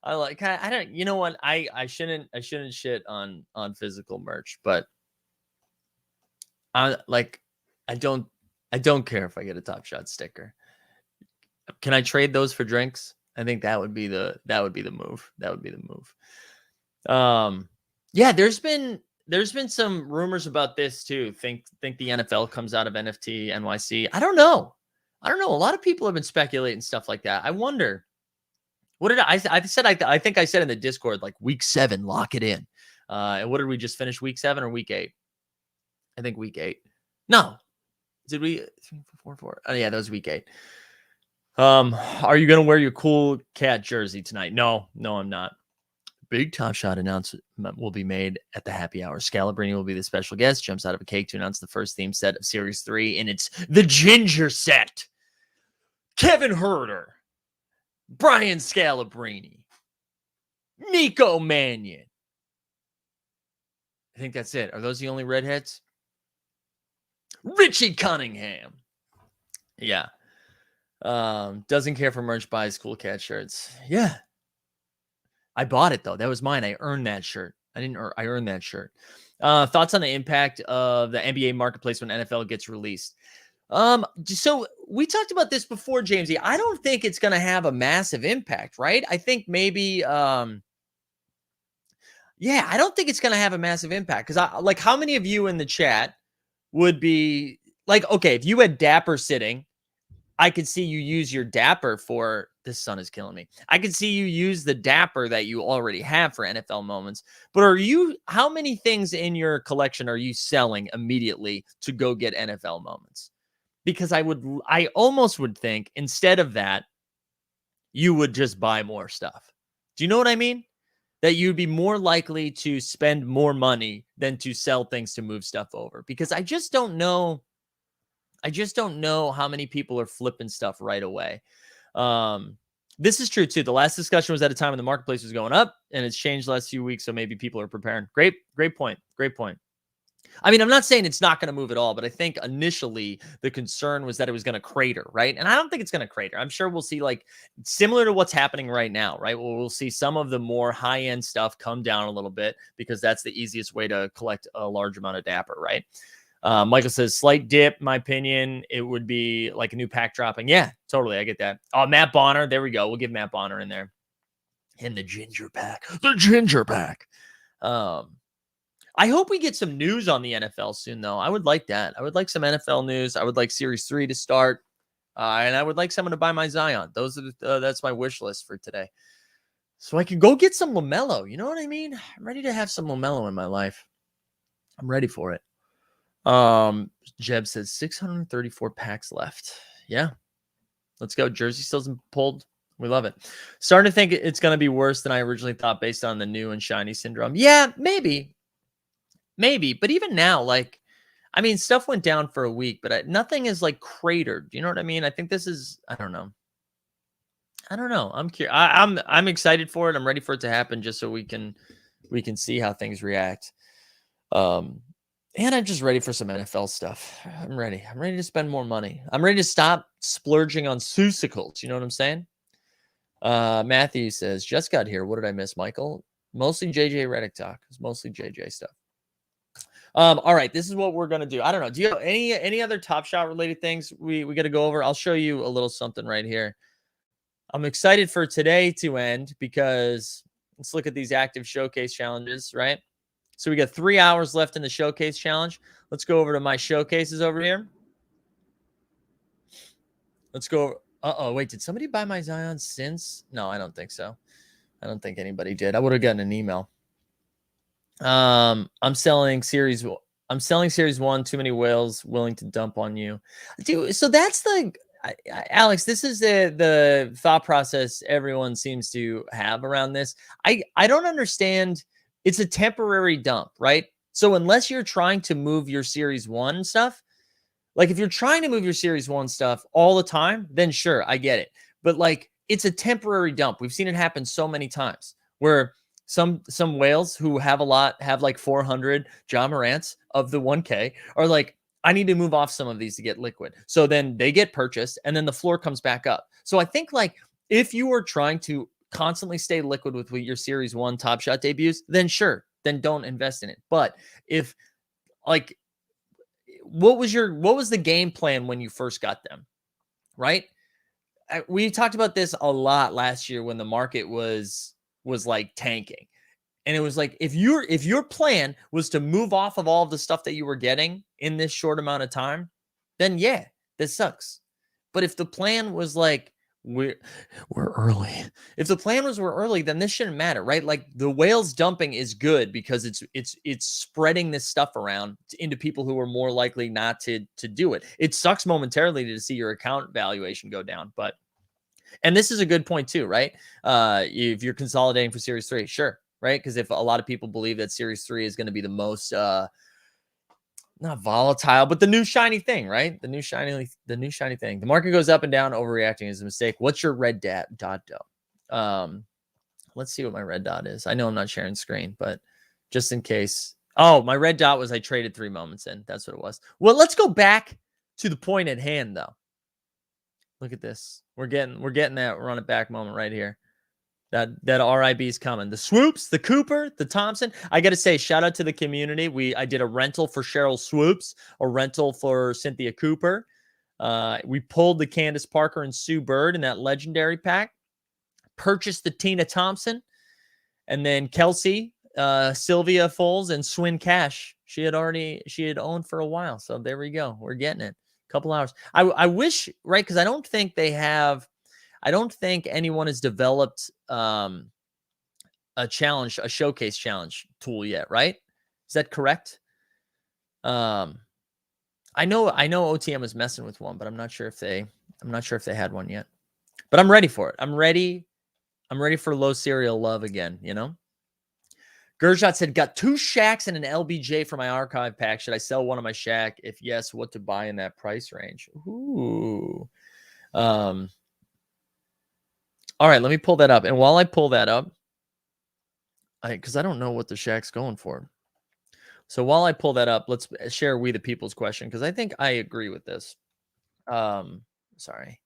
I don't, you know what? I shouldn't shit on physical merch, but I don't care if I get a Top Shot sticker. Can I trade those for drinks? I think that would be the move. Yeah, there's been some rumors about this too. Think the NFL comes out of NFT NYC. I don't know. A lot of people have been speculating stuff like that. I wonder. What did I said? I think I said in the Discord, like week 7, lock it in. And what did we just finish? Week 7 or week 8? I think week 8. No, did we 3, 4, 4? Oh yeah, that was week 8. Are you gonna wear your cool cat jersey tonight? No, I'm not. Big Top Shot announcement will be made at the happy hour. Scalabrini will be the special guest. Jumps out of a cake to announce the first theme set of Series 3, and it's the Ginger Set. Kevin Herter, Brian Scalabrini, Nico Mannion. I think that's it. Are those the only redheads? Richie Cunningham. Yeah. Doesn't care for merch, buys cool cat shirts. Yeah. I bought it though. That was mine. I earned that shirt. I earned that shirt. Thoughts on the impact of the NBA marketplace when NFL gets released? So we talked about this before, Jamesy. I don't think it's going to have a massive impact, right? I think maybe, I don't think it's going to have a massive impact because like how many of you in the chat would be like, okay, if you had Dapper sitting, I could see you use your Dapper for this sun is killing me. I could see you use the Dapper that you already have for NFL moments. But how many things in your collection are you selling immediately to go get NFL moments? Because I almost would think instead of that, you would just buy more stuff. Do you know what I mean? That you'd be more likely to spend more money than to sell things to move stuff over. Because I just don't know. I just don't know how many people are flipping stuff right away. This is true too. The last discussion was at a time when the marketplace was going up, and it's changed the last few weeks. So maybe people are preparing. Great point. Great point. I mean, I'm not saying it's not going to move at all, but I think initially the concern was that it was going to crater, right? And I don't think it's going to crater. I'm sure we'll see like similar to what's happening right now, right? We'll see some of the more high-end stuff come down a little bit because that's the easiest way to collect a large amount of Dapper, right? Michael says, slight dip, my opinion, it would be like a new pack dropping. Yeah, totally. I get that. Oh, Matt Bonner. There we go. We'll give Matt Bonner in there. In the ginger pack. The ginger pack. I hope we get some news on the NFL soon, though. I would like that. I would like some NFL news. I would like Series 3 to start. And I would like someone to buy my Zion. Those are that's my wish list for today. So I can go get some LaMelo. You know what I mean? I'm ready to have some LaMelo in my life. I'm ready for it. Jeb says 634 packs left. Yeah. Let's go. Jersey still isn't pulled. We love it. Starting to think it's going to be worse than I originally thought based on the new and shiny syndrome. Yeah, maybe. But even now, like, I mean, stuff went down for a week, but nothing is like cratered. You know what I mean? I think this is, I don't know. I'm curious. I'm excited for it. I'm ready for it to happen just so we can see how things react. And I'm just ready for some NFL stuff. I'm ready. I'm ready to spend more money. I'm ready to stop splurging on Susicles. You know what I'm saying? Matthew says, just got here. What did I miss, Michael? Mostly JJ Redick talk. It's mostly JJ stuff. All right, this is what we're gonna do. I don't know. Do you have any other Top Shot related things we got to go over? I'll show you a little something right here. I'm excited for today to end because let's look at these active showcase challenges, right? So we got 3 hours left in the showcase challenge. Let's go over to my showcases over here. Let's go. Wait, did somebody buy my Zion since? No, I don't think so. I don't think anybody did. I would have gotten an email. I'm selling series 1. Too many whales willing to dump on you, dude. So that's the Alex. This is the thought process everyone seems to have around this. I don't understand. It's a temporary dump, right? So unless you're trying to move your series 1 stuff, like if you're trying to move your series 1 stuff all the time, then sure, I get it. But like it's a temporary dump. We've seen it happen so many times where some whales who have a lot, have like 400 John Morants of the 1K are like, I need to move off some of these to get liquid. So then they get purchased and then the floor comes back up. So I think like if you are trying to constantly stay liquid with your series 1 Top Shot debuts, then sure, then don't invest in it. But if like, what was the game plan when you first got them? Right? We talked about this a lot last year when the market was like tanking. And it was like, if your plan was to move off of all of the stuff that you were getting in this short amount of time, then yeah, this sucks. But if the plan was like, we're early. If the plan was we're early, then this shouldn't matter, right? Like the whales dumping is good because it's spreading this stuff around into people who are more likely not to do it. It sucks momentarily to see your account valuation go down, but and this is a good point too, right? If you're consolidating for Series 3, sure, right? Because if a lot of people believe that Series 3 is going to be the most not volatile, but the new shiny thing, right? The new shiny thing. The market goes up and down. Overreacting is a mistake. What's your red dot though? Let's see what my red dot is. I know I'm not sharing screen, but just in case. Oh, my red dot was I traded 3 moments in. That's what it was. Well, let's go back to the point at hand though. Look at this. We're getting that run it back moment right here. That RIB is coming. The Swoops, the Cooper, the Thompson. I got to say, shout out to the community. I did a rental for Cheryl Swoops, a rental for Cynthia Cooper. We pulled the Candace Parker and Sue Bird in that legendary pack. Purchased the Tina Thompson, and then Kelsey, Sylvia Foles, and Swin Cash. She had owned for a while. So there we go. We're getting it. A couple hours. I wish, right? Because I don't think anyone has developed a showcase challenge tool yet, right? Is that correct? I know OTM was messing with one, but I'm not sure if they had one yet. But I'm ready for it. I'm ready for low serial love again, you know? Gershot said, got 2 Shaqs and an LBJ for my archive pack. Should I sell one of my Shaq? If yes, what to buy in that price range? Ooh. All right, let me pull that up. And while I pull that up, because I don't know what the Shaq's going for. So while I pull that up, let's share We the People's question, because I think I agree with this. Sorry.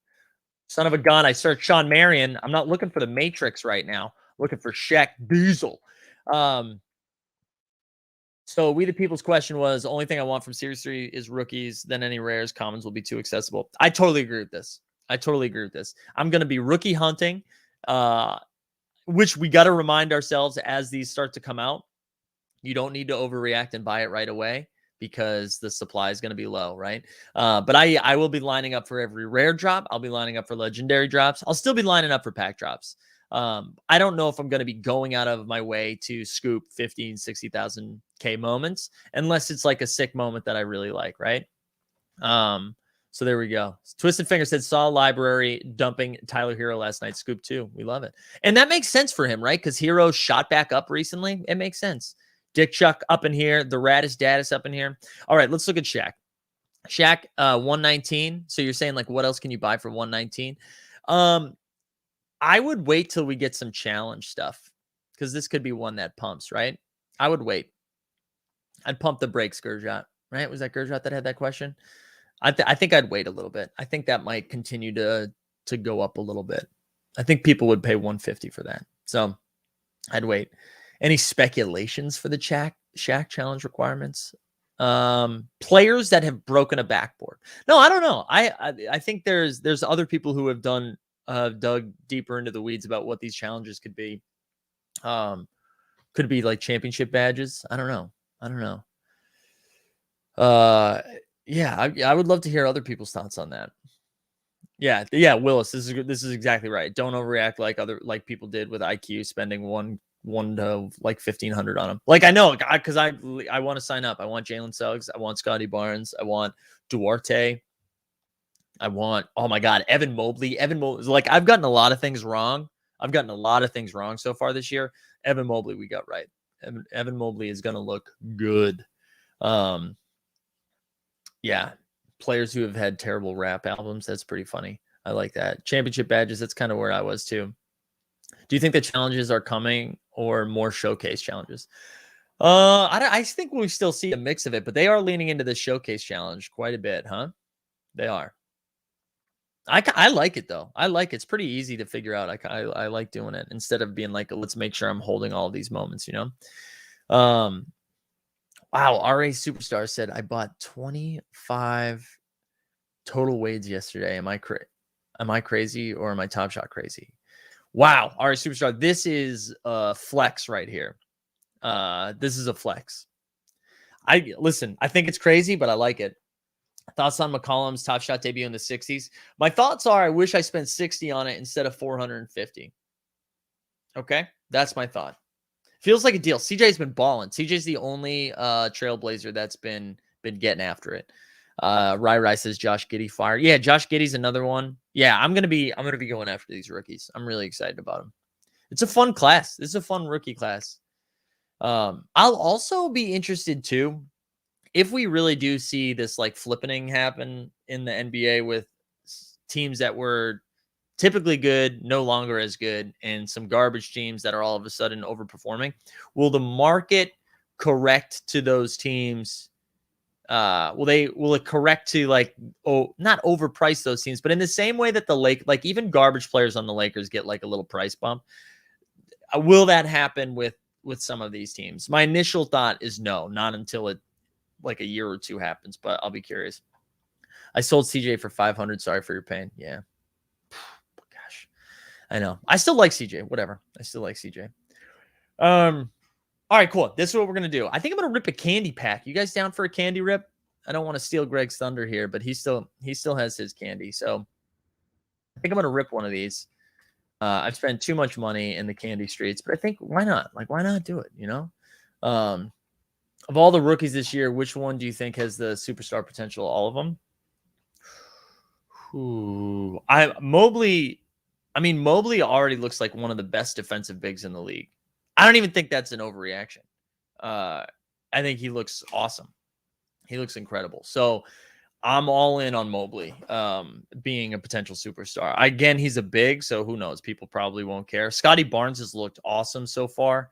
Son of a gun, I searched Sean Marion. I'm not looking for the Matrix right now. I'm looking for Shaq Diesel. So We the People's question was, only thing I want from Series 3 is rookies. Then any rares, commons will be too accessible. I totally agree with this. I'm going to be rookie hunting, which we got to remind ourselves as these start to come out. You don't need to overreact and buy it right away because the supply is going to be low, right? But I will be lining up for every rare drop. I'll be lining up for legendary drops. I'll still be lining up for pack drops. I don't know if I'm going to be going out of my way to scoop 15, 60,000 K moments unless it's like a sick moment that I really like, right? So there we go. Twisted Finger said, saw library dumping Tyler Hero last night. Scoop 2. We love it. And that makes sense for him, right? Because Hero shot back up recently. It makes sense. Dick Chuck up in here. The Raddest Daddest up in here. All right, let's look at Shaq. Shaq, 119. So you're saying, like, what else can you buy for 119? I would wait till we get some challenge stuff because this could be one that pumps, right? I would wait. I'd pump the brakes, Gershot, right? Was that Gershot that had that question? I think I'd wait a little bit. I think that might continue to go up a little bit. I think people would pay 150 for that. So I'd wait. Any speculations for the Shaq challenge requirements? Players that have broken a backboard. No, I don't know. I think there's other people who have dug deeper into the weeds about what these challenges could be. Could be like championship badges. I don't know. Yeah, I would love to hear other people's thoughts on that. Yeah, Willis, this is exactly right. Don't overreact like people did with IQ spending one to like 1,500 on him. Like, I know, because I want to sign up. I want Jalen Suggs. I want Scotty Barnes. I want Duarte. I want, oh my God, Evan Mobley. Like, I've gotten a lot of things wrong. So far this year. Evan Mobley, we got right. Evan Mobley is going to look good. Yeah, players who have had terrible rap albums. That's pretty funny. I like that. Championship badges. That's kind of where I was too. Do you think the challenges are coming or more showcase challenges? I think we still see a mix of it, but they are leaning into the showcase challenge quite a bit, huh? They are. I like it though. I like it. It's pretty easy to figure out. I like doing it instead of being like, let's make sure I'm holding all these moments, you know? Wow. RA Superstar said, I bought 25 total Wades yesterday. Am I crazy or am I Top Shot crazy? Wow. RA Superstar. This is a flex right here. This is a flex. I think it's crazy, but I like it. Thoughts on McCollum's Top Shot debut in the 60s? My thoughts are I wish I spent 60 on it instead of 450. Okay? That's my thought. Feels like a deal. CJ's been balling. CJ's the only trailblazer that's been getting after it. Rai says Josh Giddey fire. Yeah, Josh Giddey's another one. Yeah, I'm gonna be going after these rookies. I'm really excited about them. It's a fun class. This is a fun rookie class. I'll also be interested too if we really do see this like flippening happen in the NBA with teams that were typically good, no longer as good, and some garbage teams that are all of a sudden overperforming. Will the market correct to those teams? Will it correct to not overprice those teams, but in the same way that like even garbage players on the Lakers get like a little price bump, will that happen with some of these teams? My initial thought is no, not until it like a year or two happens, but I'll be curious. I sold CJ for 500. Sorry for your pain. Yeah. Gosh, I know. I still like CJ. Whatever. I still like CJ. All right, cool. This is what we're gonna do. I think I'm gonna rip a candy pack. You guys down for a candy rip? I don't want to steal Greg's thunder here, but he still has his candy. So I think I'm gonna rip one of these. I've spent too much money in the candy streets, but I think why not? Like, why not do it? You know, of all the rookies this year, which one do you think has the superstar potential? All of them. Mobley. I mean, Mobley already looks like one of the best defensive bigs in the league. I don't even think that's an overreaction. I think he looks awesome. He looks incredible. So I'm all in on Mobley being a potential superstar. Again, he's a big, so who knows? People probably won't care. Scotty Barnes has looked awesome so far.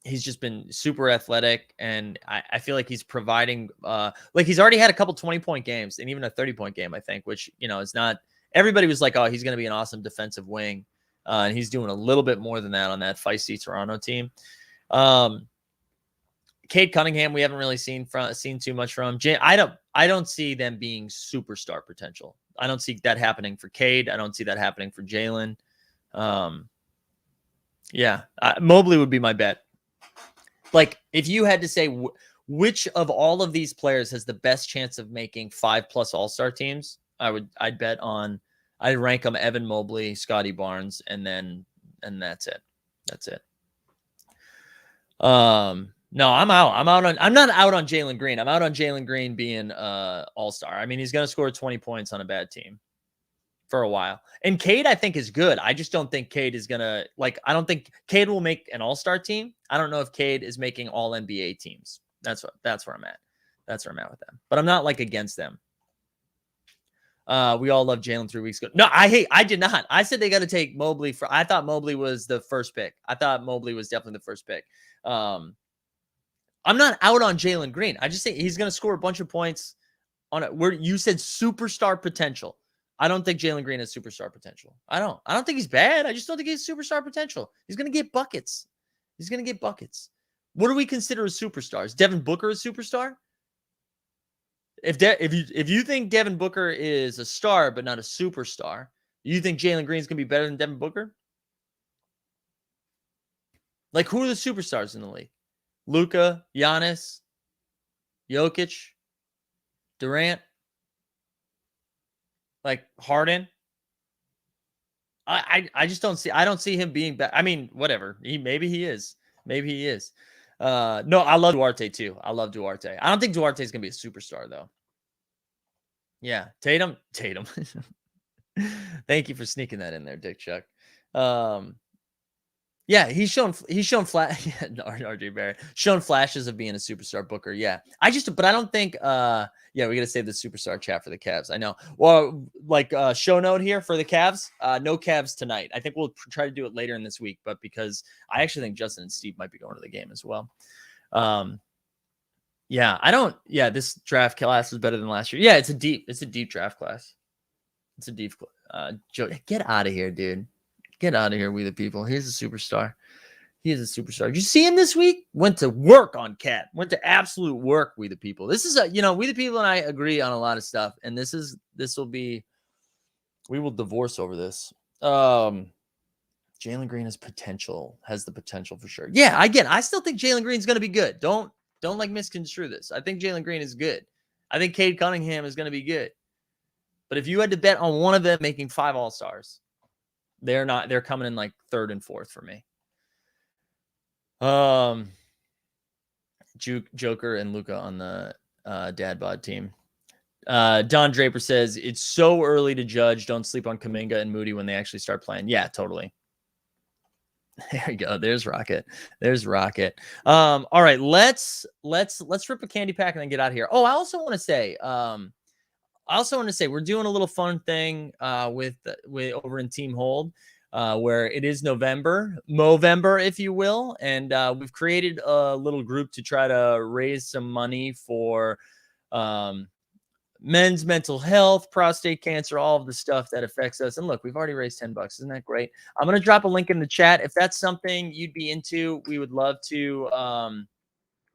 He's just been super athletic, and I feel like he's providing like he's already had a couple 20-point games and even a 30-point game, I think, which, you know, is not everybody was like, oh, he's going to be an awesome defensive wing. And he's doing a little bit more than that on that feisty Toronto team. Cade Cunningham, we haven't really seen too much from. I don't see them being superstar potential. I don't see that happening for Cade. I don't see that happening for Jalen. Mobley would be my bet. Like, if you had to say which of all of these players has the best chance of making 5+ All-Star teams, I'd bet on. I'd rank them Evan Mobley, Scotty Barnes, and that's it. That's it. No, I'm out. I'm not out on Jalen Green. I'm out on Jalen Green being all-star. I mean, he's going to score 20 points on a bad team for a while. And Cade, I think, is good. I just don't think Cade is going to, like, I don't think Cade will make an all-star team. I don't know if Cade is making all NBA teams. That's where I'm at. That's where I'm at with them. But I'm not, like, against them. We all love Jalen 3 weeks ago. No, I did not. I said they got to take Mobley I thought Mobley was the first pick. I thought Mobley was definitely the first pick. I'm not out on Jalen Green. I just think he's going to score a bunch of points on it. Where you said superstar potential. I don't think Jalen Green has superstar potential. I don't think he's bad. I just don't think he's superstar potential. He's going to get buckets. What do we consider as superstars? Devin Booker a superstar? If you think Devin Booker is a star but not a superstar, you think Jalen Green's going to be better than Devin Booker? Like, who are the superstars in the league? Luka, Giannis, Jokic, Durant, like Harden. I just don't see him being bad. I mean, whatever. Maybe he is. No, I love Duarte too. I don't think Duarte's gonna be a superstar though. Yeah, Tatum. Thank you for sneaking that in there, Dick Chuck. Yeah, he's shown RJ Barrett shown flashes of being a superstar. Booker, yeah. But I don't think we gotta save the superstar chat for the Cavs. I know. Well, like show note here for the Cavs, no Cavs tonight. I think we'll try to do it later in this week, but because I actually think Justin and Steve might be going to the game as well. This draft class is better than last year. Yeah, it's a deep draft class. Joe, get out of here, dude. Get out of here, we the people. He's a superstar. Did you see him this week? Went to work on Cat. Went to absolute work, we the people. This is we the people and I agree on a lot of stuff. And we will divorce over this. Jalen Green has the potential for sure. Yeah, I still think Jalen Green's going to be good. Don't like misconstrue this. I think Jalen Green is good. I think Cade Cunningham is going to be good. But if you had to bet on one of them making 5 All-Stars, they're coming in like 3rd and 4th for me. Joker and Luka on the dad bod team. Don Draper says it's so early to judge. Don't sleep on Kuminga and Moody when they actually start playing. Yeah, totally. There you go. There's Rocket. All right, let's rip a candy pack and then get out of here. Oh, I also want to say we're doing a little fun thing with over in Team Hold, where it is Movember, if you will, and we've created a little group to try to raise some money for men's mental health, prostate cancer, all of the stuff that affects us. And look, we've already raised $10. Isn't that great? I'm going to drop a link in the chat. If that's something you'd be into, we would love to,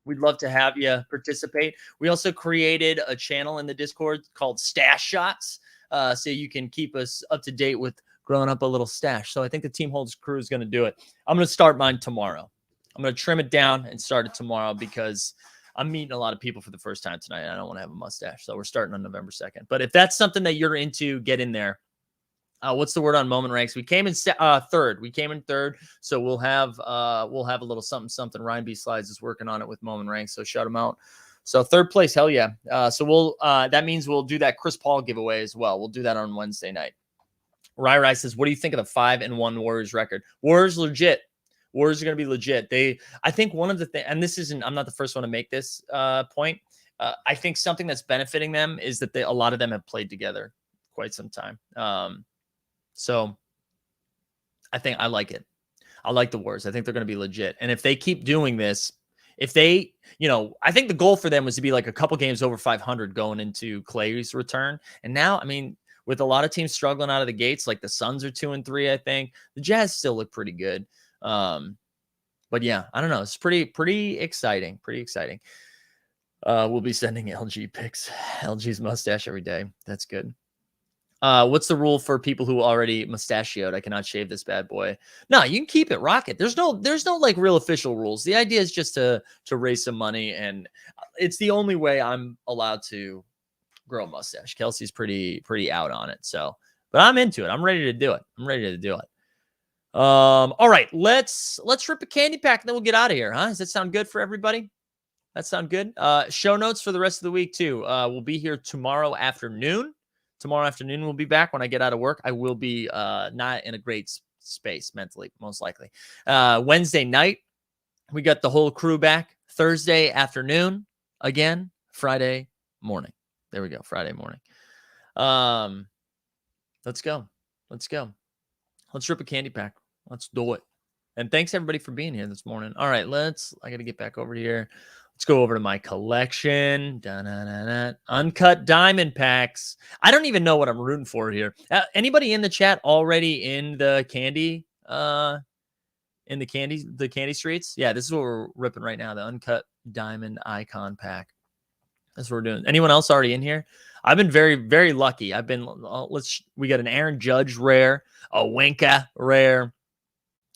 we'd love to have you participate. We also created a channel in the Discord called Stash Shots. So you can keep us up to date with growing up a little stash. So I think the Team Holds crew is going to do it. I'm going to start mine tomorrow. I'm going to trim it down and start it tomorrow because I'm meeting a lot of people for the first time tonight. I don't want to have a mustache. So we're starting on November 2nd. But if that's something that you're into, get in there. What's the word on moment ranks? We came in third. We came in third. So we'll have a little something. Ryan B. Slides is working on it with moment ranks. So shout him out. So third place, hell yeah. So we'll that means we'll do that Chris Paul giveaway as well. We'll do that on Wednesday night. Rai says, what do you think of the 5-1 Warriors record? Warriors legit. Warriors are going to be legit. I think one of the things, and this isn't, I'm not the first one to make this point. I think something that's benefiting them is that a lot of them have played together quite some time. So I think I like it. I like the Warriors. I think they're going to be legit. And if they keep doing this, if they, I think the goal for them was to be like a couple games over 500 going into Clay's return. And now, I mean, with a lot of teams struggling out of the gates, like the Suns are 2-3, I think the Jazz still look pretty good. But yeah, I don't know. It's pretty exciting. We'll be sending LG pics, LG's mustache every day. That's good. What's the rule for people who already mustachioed? I cannot shave this bad boy. No, you can keep it, rock it. There's no like real official rules. The idea is just to raise some money, and it's the only way I'm allowed to grow a mustache. Kelsey's pretty out on it. So, but I'm into it. I'm ready to do it. All right, let's rip a candy pack and then we'll get out of here, huh? Does that sound good for everybody? That sound good? Show notes for the rest of the week too. We'll be here tomorrow afternoon. Tomorrow afternoon we'll be back when I get out of work. I will be not in a great space mentally, most likely. Wednesday night, we got the whole crew back. Thursday afternoon, again. Friday morning. There we go. Friday morning. Let's go. Let's rip a candy pack. Let's do it. And thanks everybody for being here this morning. All right, I got to get back over here. Let's go over to my collection. Uncut diamond packs. I don't even know what I'm rooting for here. Anybody in the chat already in the candy? In the candy streets? Yeah, this is what we're ripping right now. The uncut diamond icon pack. That's what we're doing. Anyone else already in here? I've been very, very lucky. We got an Aaron Judge rare, a Winka rare.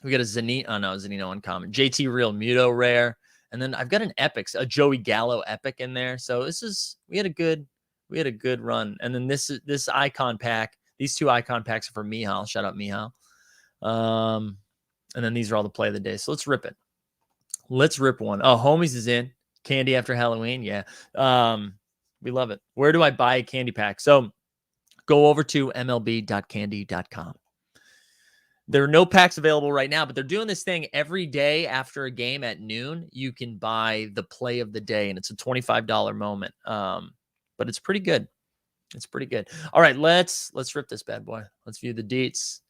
We got a Zanino uncommon. JT Real Muto rare. And then I've got an epic, a Joey Gallo epic in there. So we had a good run. And then this icon pack, these two icon packs are for Mihal. Shout out Mihal. And then these are all the play of the day. So let's rip it. Let's rip one. Oh, Homies is in. Candy after Halloween. Yeah. We love it. Where do I buy a candy pack? So go over to mlb.candy.com. There are no packs available right now, but they're doing this thing every day after a game at noon. You can buy the play of the day, and it's a $25 moment. But it's pretty good. All right, let's rip this bad boy. Let's view the deets.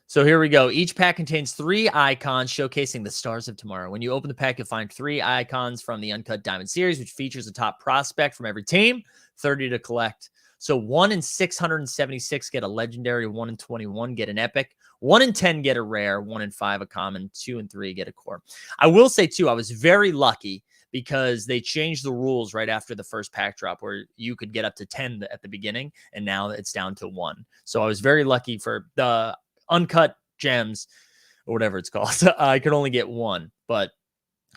So here we go. Each pack contains 3 icons showcasing the stars of tomorrow. When you open the pack, you'll find 3 icons from the Uncut Diamond series, which features a top prospect from every team, 30 to collect. So 1 in 676 get a legendary, 1 in 21 get an epic, 1 in 10 get a rare, 1 in 5 a common, 2 in 3 get a core. I will say too, I was very lucky because they changed the rules right after the first pack drop where you could get up to 10 at the beginning, and now it's down to 1. So I was very lucky for the uncut gems or whatever it's called. I could only get 1, but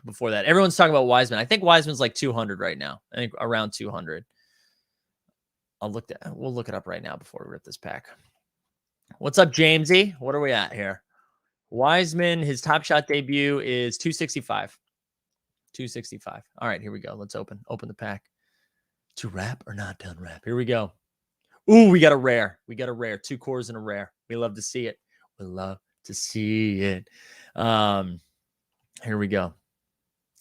before that, everyone's talking about Wiseman. I think Wiseman's like 200 right now. I think around 200. We'll look it up right now before we rip this pack. What's up, Jamesy? What are we at here? Wiseman, his Top Shot debut is 265. 265. All right, here we go. Let's open the pack. To wrap or not done wrap. Here we go. Ooh, we got a rare. 2 cores and a rare. We love to see it. Here we go.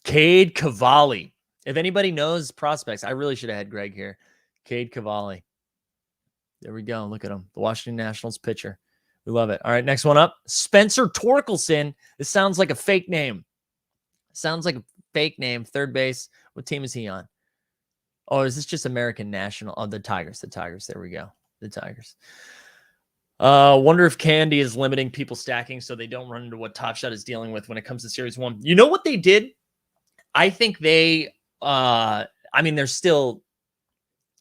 Cade Cavalli. If anybody knows prospects, I really should have had Greg here. Cade Cavalli. There we go. Look at him. The Washington Nationals pitcher. We love it. All right, next one up. Spencer Torkelson. This sounds like a fake name. Third base. What team is he on? Oh, is this just American National? Oh, the Tigers. The Tigers. There we go. The Tigers. Wonder if Candy is limiting people stacking so they don't run into what Top Shot is dealing with when it comes to Series 1. You know what they did? I think they, I mean, they're still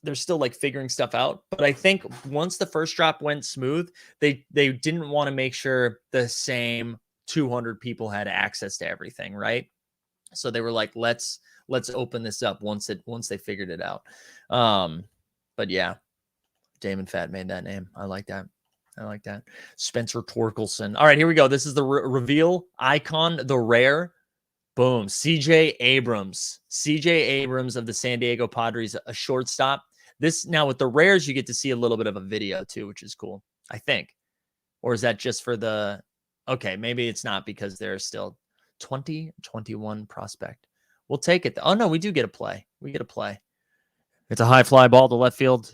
like figuring stuff out, but I think once the first drop went smooth, they didn't want to make sure the same 200 people had access to everything, right? So they were like, let's open this up once they figured it out. But yeah, Damon Fat made that name. I like that. Spencer Torkelson. All right, here we go. This is the reveal icon, the rare. Boom. CJ Abrams of the San Diego Padres, a shortstop. This now with the rares, you get to see a little bit of a video too, which is cool, I think. Or is that just for the, okay, maybe it's not because there's still 2021 prospect. We'll take it. Oh no, we do get a play. It's a high fly ball to left field,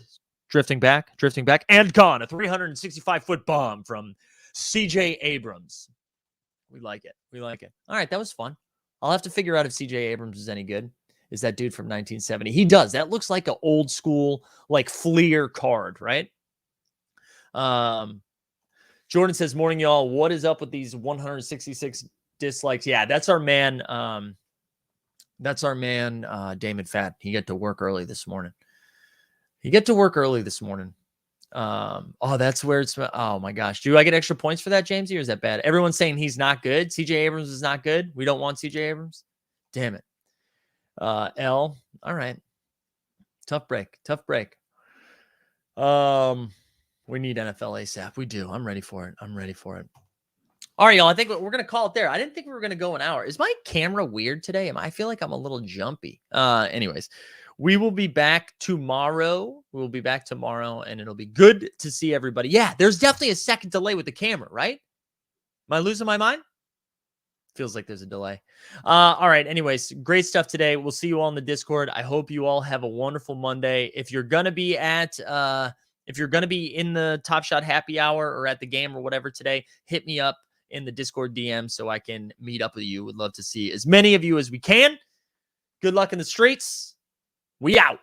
drifting back, and gone. A 365-foot bomb from CJ Abrams. We like it. All right, that was fun. I'll have to figure out if CJ Abrams is any good. Is that dude from 1970? He does. That looks like an old school, like Fleer card, right? Jordan says, morning, y'all. What is up with these 166 dislikes? Yeah, that's our man. Damon Fat. He got to work early this morning. Oh, that's where it's, oh my gosh. Do I get extra points for that, Jamesy, or is that bad? Everyone's saying he's not good. CJ Abrams is not good. We don't want CJ Abrams. Damn it. L. All right. Tough break. We need NFL ASAP. We do. I'm ready for it. All right, y'all. I think we're going to call it there. I didn't think we were going to go an hour. Is my camera weird today? I feel like I'm a little jumpy. Anyways, we will be back tomorrow. And it'll be good to see everybody. Yeah, there's definitely a second delay with the camera, right? Am I losing my mind? Feels like there's a delay. All right. Anyways, great stuff today. We'll see you all in the Discord. I hope you all have a wonderful Monday. If you're going to be in the Top Shot happy hour or at the game or whatever today, hit me up in the Discord DM so I can meet up with you. Would love to see as many of you as we can. Good luck in the streets. We out.